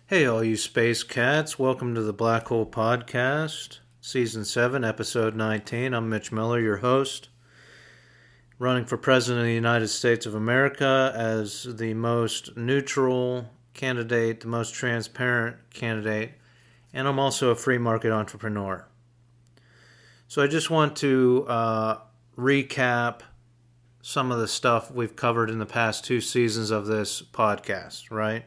Hey, all you space cats. Welcome to the Black Hole Podcast, Season 7, Episode 19. I'm Mitch Miller, your host, running for President of the United States of America as the most neutral candidate, the most transparent candidate, and I'm also a free market entrepreneur. So I just want to recap some of the stuff we've covered in the past 2 seasons of this podcast, right?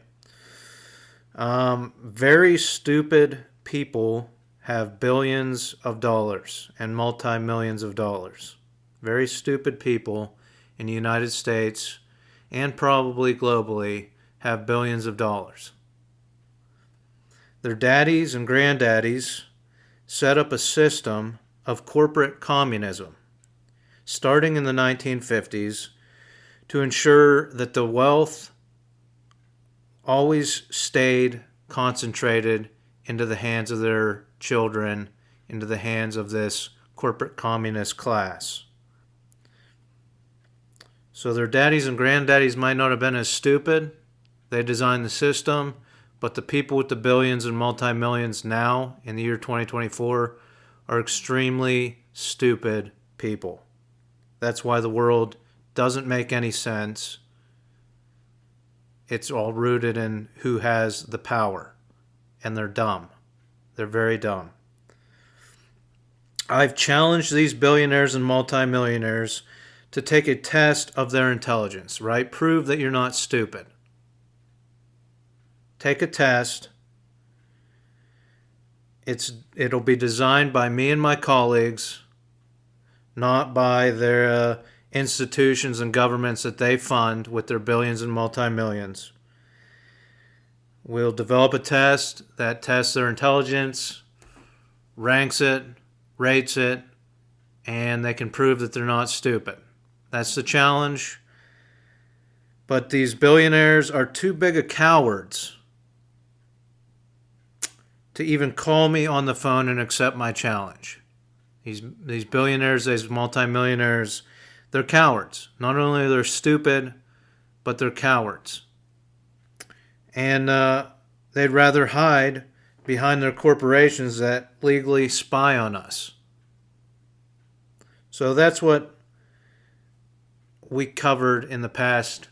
Very stupid people have billions of dollars and multi-millions of dollars. Very stupid people in the United States and probably globally have billions of dollars. Their daddies and granddaddies set up a system of corporate communism starting in the 1950s to ensure that the wealth always stayed concentrated into the hands of their children, into the hands of this corporate communist class. So their daddies and granddaddies might not have been as stupid. They designed the system, but the people with the billions and multi-millions now, in the year 2024, are extremely stupid people. That's why the world doesn't make any sense. It's all rooted in who has the power. And they're dumb. They're very dumb. I've challenged these billionaires and multimillionaires to take a test of their intelligence, right? Prove that you're not stupid. Take a test. It'll be designed by me and my colleagues, not by their institutions and governments that they fund with their billions and multi-millions. We'll develop a test that tests their intelligence, ranks it, rates it, and they can prove that they're not stupid. That's the challenge. But these billionaires are too big of cowards to even call me on the phone and accept my challenge. These billionaires, these multimillionaires, they're cowards. Not only are they stupid, but they're cowards. And they'd rather hide behind their corporations that legally spy on us. So that's what we covered in the past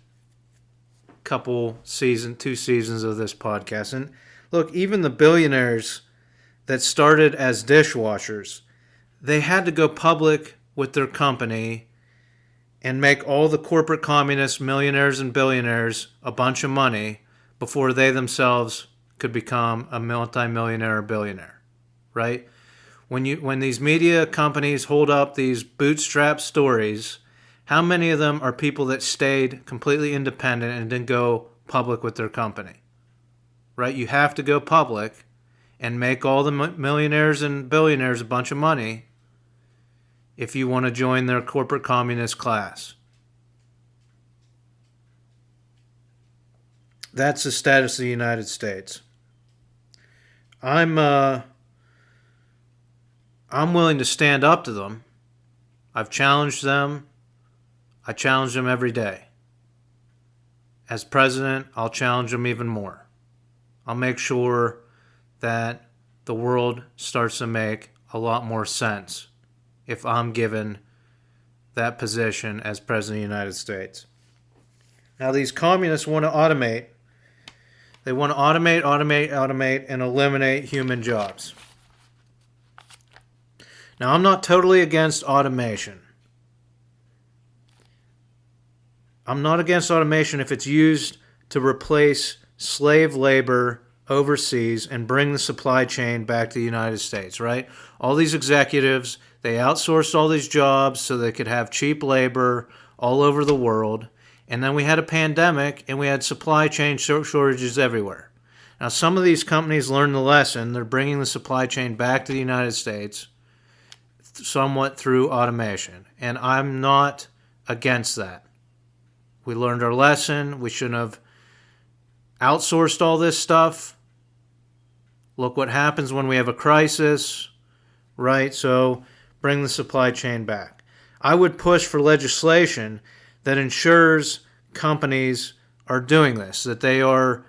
two seasons of this podcast. And look, even the billionaires that started as dishwashers, they had to go public with their company and make all the corporate communist millionaires and billionaires a bunch of money before they themselves could become a multimillionaire or billionaire, right? When these media companies hold up these bootstrap stories, how many of them are people that stayed completely independent and didn't go public with their company, right? You have to go public and make all the millionaires and billionaires a bunch of money if you want to join their corporate communist class. That's the status of the United States. I'm willing to stand up to them. I've challenged them. I challenge them every day. As president, I'll challenge them even more. I'll make sure that the world starts to make a lot more sense if I'm given that position as President of the United States. Now, these communists want to automate. They want to automate, and eliminate human jobs. Now, I'm not totally against automation. I'm not against automation if it's used to replace slave labor overseas and bring the supply chain back to the United States, right? All these executives, they outsourced all these jobs so they could have cheap labor all over the world. And then we had a pandemic and we had supply chain shortages everywhere. Now, some of these companies learned the lesson. They're bringing the supply chain back to the United States somewhat through automation. And I'm not against that. We learned our lesson. We shouldn't have outsourced all this stuff. Look what happens when we have a crisis, right? So bring the supply chain back. I would push for legislation that ensures companies are doing this, that they are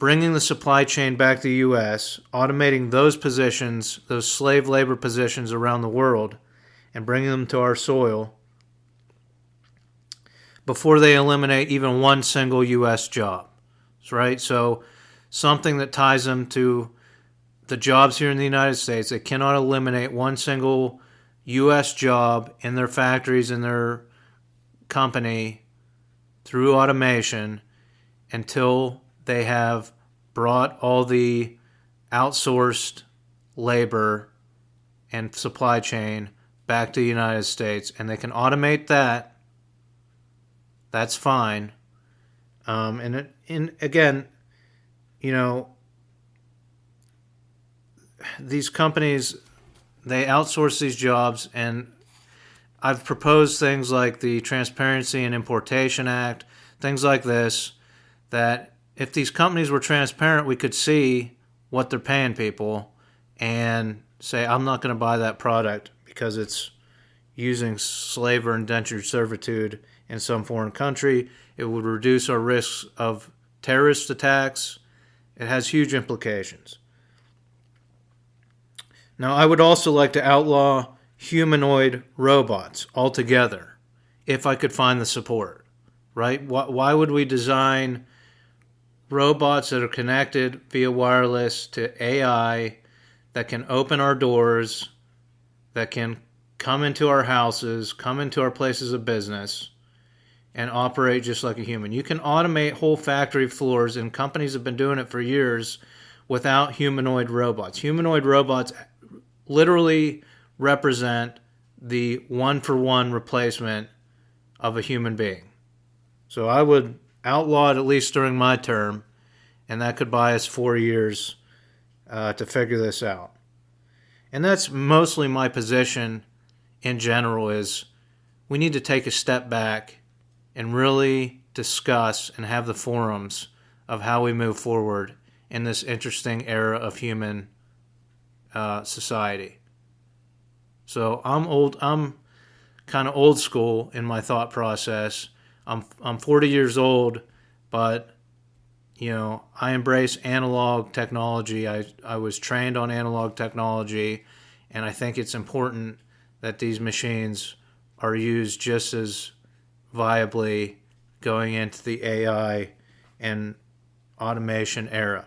bringing the supply chain back to the U.S., automating those positions, those slave labor positions around the world, and bringing them to our soil before they eliminate even one single U.S. job, right? So something that ties them to the jobs here in the United States. They cannot eliminate one single U.S. job in their factories, in their company, through automation until they have brought all the outsourced labor and supply chain back to the United States. And they can automate that. That's fine. Again, these companies, they outsource these jobs, and I've proposed things like the Transparency and Importation Act, things like this, that if these companies were transparent, we could see what they're paying people and say, I'm not going to buy that product because it's using slave or indentured servitude in some foreign country. It would reduce our risks of terrorist attacks. It has huge implications. Now, I would also like to outlaw humanoid robots altogether if I could find the support, right? Why would we design robots that are connected via wireless to AI that can open our doors, that can come into our houses, come into our places of business, and operate just like a human? You can automate whole factory floors, and companies have been doing it for years without humanoid robots. Humanoid robots literally represent the one-for-one replacement of a human being. So I would outlaw it at least during my term, and that could buy us 4 years to figure this out. And that's mostly my position in general, is we need to take a step back and really discuss and have the forums of how we move forward in this interesting era of human society. So I'm kind of old school in my thought process. I'm 40 years old, but I embrace analog technology. I was trained on analog technology, and I think it's important that these machines are used just as viably going into the AI and automation era.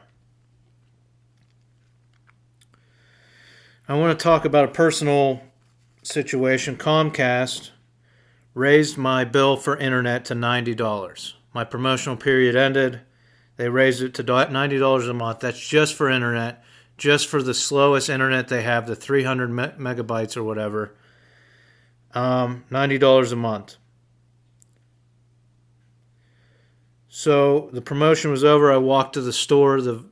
I want to talk about a personal situation. Comcast raised my bill for internet to $90. My promotional period ended. They raised it to $90 a month. That's just for internet, just for the slowest internet they have, the 300 megabytes or whatever. $90 a month. So the promotion was over. I walked to the store, the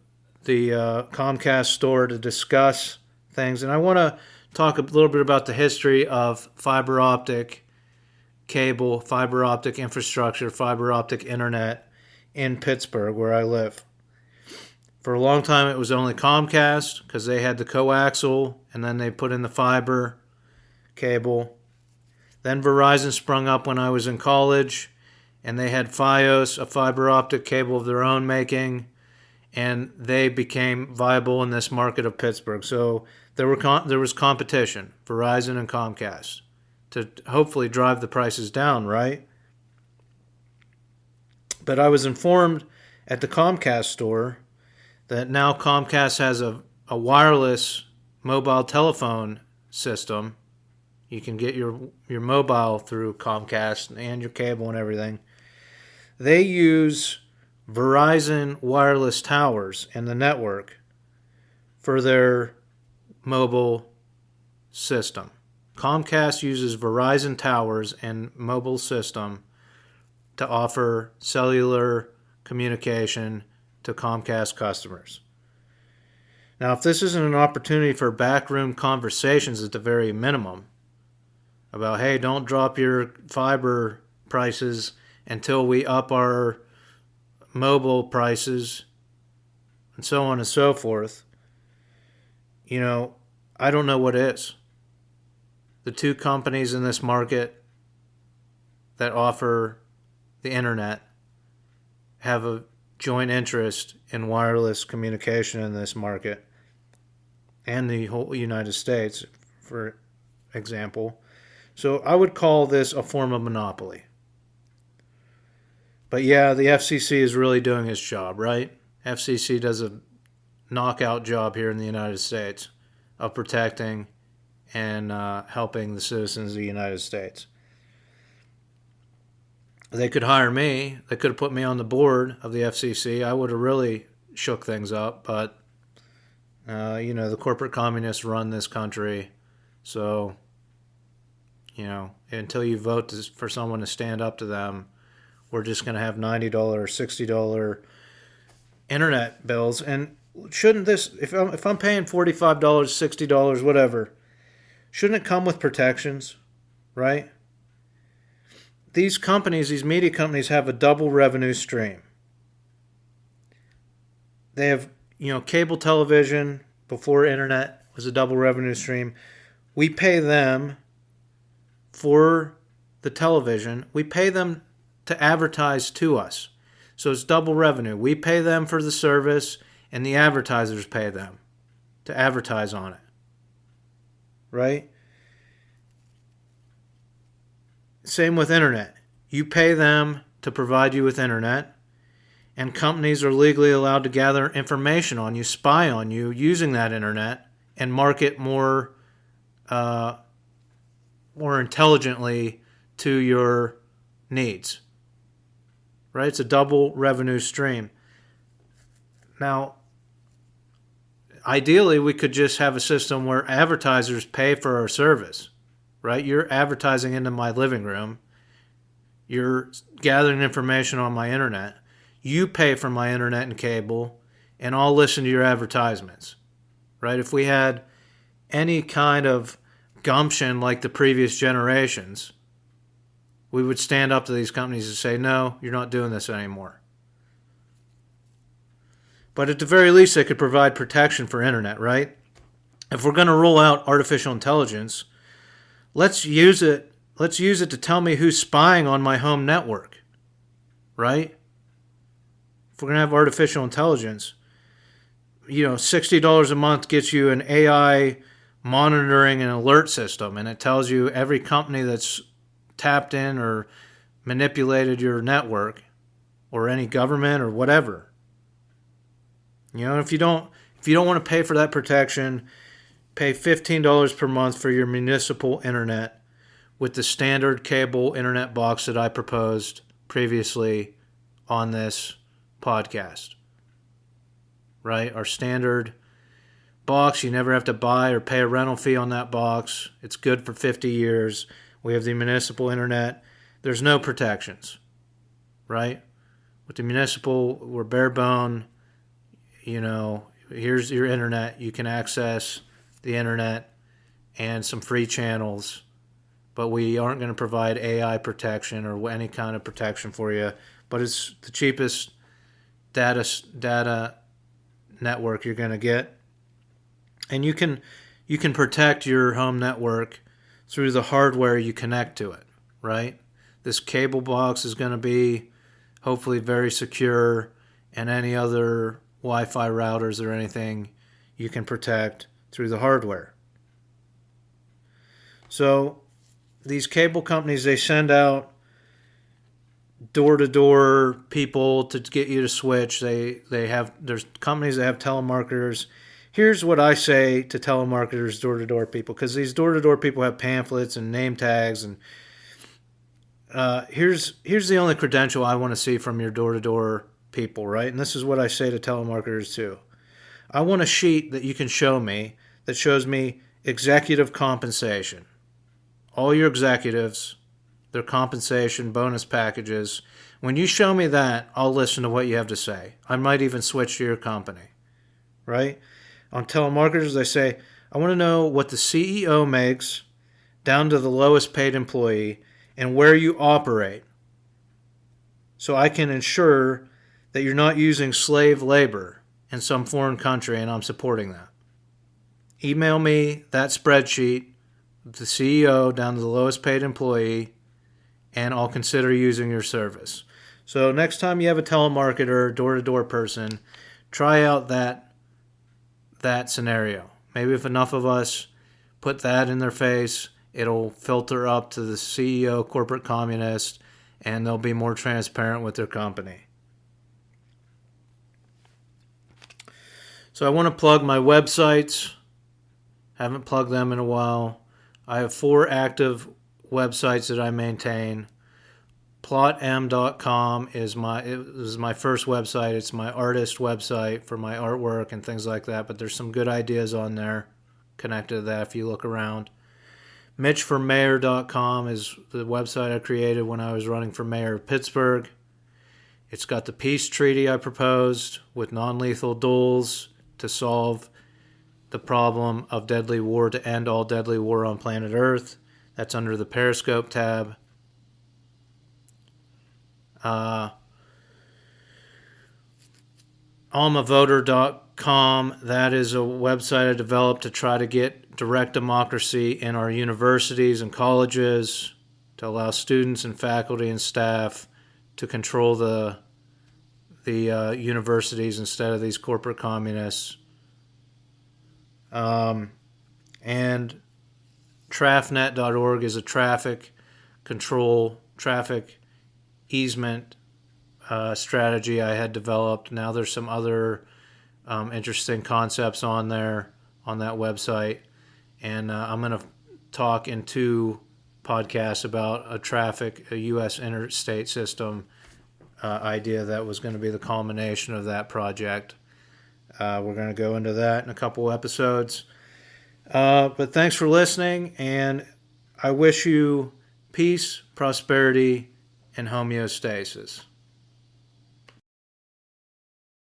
Comcast store, to discuss things. And I want to talk a little bit about the history of fiber optic cable, fiber optic infrastructure, fiber optic internet in Pittsburgh, where I live. For a long time, it was only Comcast because they had the coaxial, and then they put in the fiber cable. Then Verizon sprung up when I was in college, and they had Fios, a fiber optic cable of their own making, and they became viable in this market of Pittsburgh. So there was competition, Verizon and Comcast, to hopefully drive the prices down, right? But I was informed at the Comcast store that now Comcast has a wireless mobile telephone system. You can get your mobile through Comcast and your cable and everything. They use Verizon wireless towers in the network for their mobile system. Comcast uses Verizon towers and mobile system to offer cellular communication to Comcast customers. Now, if this isn't an opportunity for backroom conversations at the very minimum about, hey, don't drop your fiber prices until we up our mobile prices, and so on and so forth, I don't know what is. The two companies in this market that offer the internet have a joint interest in wireless communication in this market and the whole United States, for example. So I would call this a form of monopoly. But yeah, the FCC is really doing its job, right? FCC does a knockout job here in the United States of protecting and helping the citizens of the United States. They could hire me. They could have put me on the board of the FCC. I would have really shook things up. But, the corporate communists run this country. So, until you vote for someone to stand up to them, we're just going to have $90, $60 internet bills. And shouldn't this, if I'm paying $45, $60, whatever, shouldn't it come with protections, right? These companies, these media companies, have a double revenue stream. They have, cable television before internet was a double revenue stream. We pay them for the television. We pay them to advertise to us. So it's double revenue. We pay them for the service, and the advertisers pay them to advertise on it. Right? Same with internet. You pay them to provide you with internet, and companies are legally allowed to gather information on you, spy on you using that internet, and market more intelligently to your needs. Right? It's a double revenue stream. Now, ideally, we could just have a system where advertisers pay for our service. Right? You're advertising into my living room. You're gathering information on my internet. You pay for my internet and cable, and I'll listen to your advertisements. Right? If we had any kind of gumption like the previous generations, we would stand up to these companies and say, no, you're not doing this anymore. But at the very least, they could provide protection for internet, right? If we're going to roll out artificial intelligence, let's use it to tell me who's spying on my home network, right? If we're going to have artificial intelligence, $60 a month gets you an AI monitoring and alert system, and it tells you every company that's tapped in or manipulated your network, or any government or whatever. If you don't want to pay for that protection, pay $15 per month for your municipal internet with the standard cable internet box that I proposed previously on this podcast. Right? Our standard box, you never have to buy or pay a rental fee on that box. It's good for 50 years. We have the municipal internet. There's no protections, right? With the municipal, we're bare bone. Here's your internet. You can access the internet and some free channels, but we aren't going to provide AI protection or any kind of protection for you. But it's the cheapest data network you're going to get, and you can protect your home network through the hardware you connect to it, right? This cable box is going to be hopefully very secure, and any other Wi-Fi routers or anything you can protect through the hardware. So these cable companies, they send out door-to-door people to get you to switch. There's companies that have telemarketers. Here's what I say to telemarketers, door-to-door people, because these door-to-door people have pamphlets and name tags, and here's the only credential I want to see from your door-to-door people, right? And this is what I say to telemarketers too. I want a sheet that you can show me that shows me executive compensation. All your executives, their compensation, bonus packages. When you show me that, I'll listen to what you have to say. I might even switch to your company, right? On telemarketers, they say, I want to know what the CEO makes down to the lowest paid employee and where you operate, so I can ensure that you're not using slave labor in some foreign country, and I'm supporting that. Email me that spreadsheet, the CEO down to the lowest paid employee, and I'll consider using your service. So next time you have a telemarketer, door-to-door person, try out that scenario. Maybe if enough of us put that in their face, it'll filter up to the CEO, corporate communist, and they'll be more transparent with their company. So I want to plug my websites. Haven't plugged them in a while. I have 4 active websites that I maintain. Plotm.com is my first website. It's my artist website for my artwork and things like that, but there's some good ideas on there connected to that if you look around. MitchForMayor.com is the website I created when I was running for mayor of Pittsburgh. It's got the peace treaty I proposed with non-lethal duels to solve the problem of deadly war, to end all deadly war on planet Earth. That's under the Periscope tab. Almavoter.com, that is a website I developed to try to get direct democracy in our universities and colleges, to allow students and faculty and staff to control the universities instead of these corporate communists. And trafnet.org is a traffic easement strategy I had developed. Now there's some other interesting concepts on there on that website, and I'm going to talk in 2 podcasts about a U.S. interstate system idea that was going to be the culmination of that project. We're going to go into that in a couple episodes. But thanks for listening, and I wish you peace, prosperity, and homeostasis.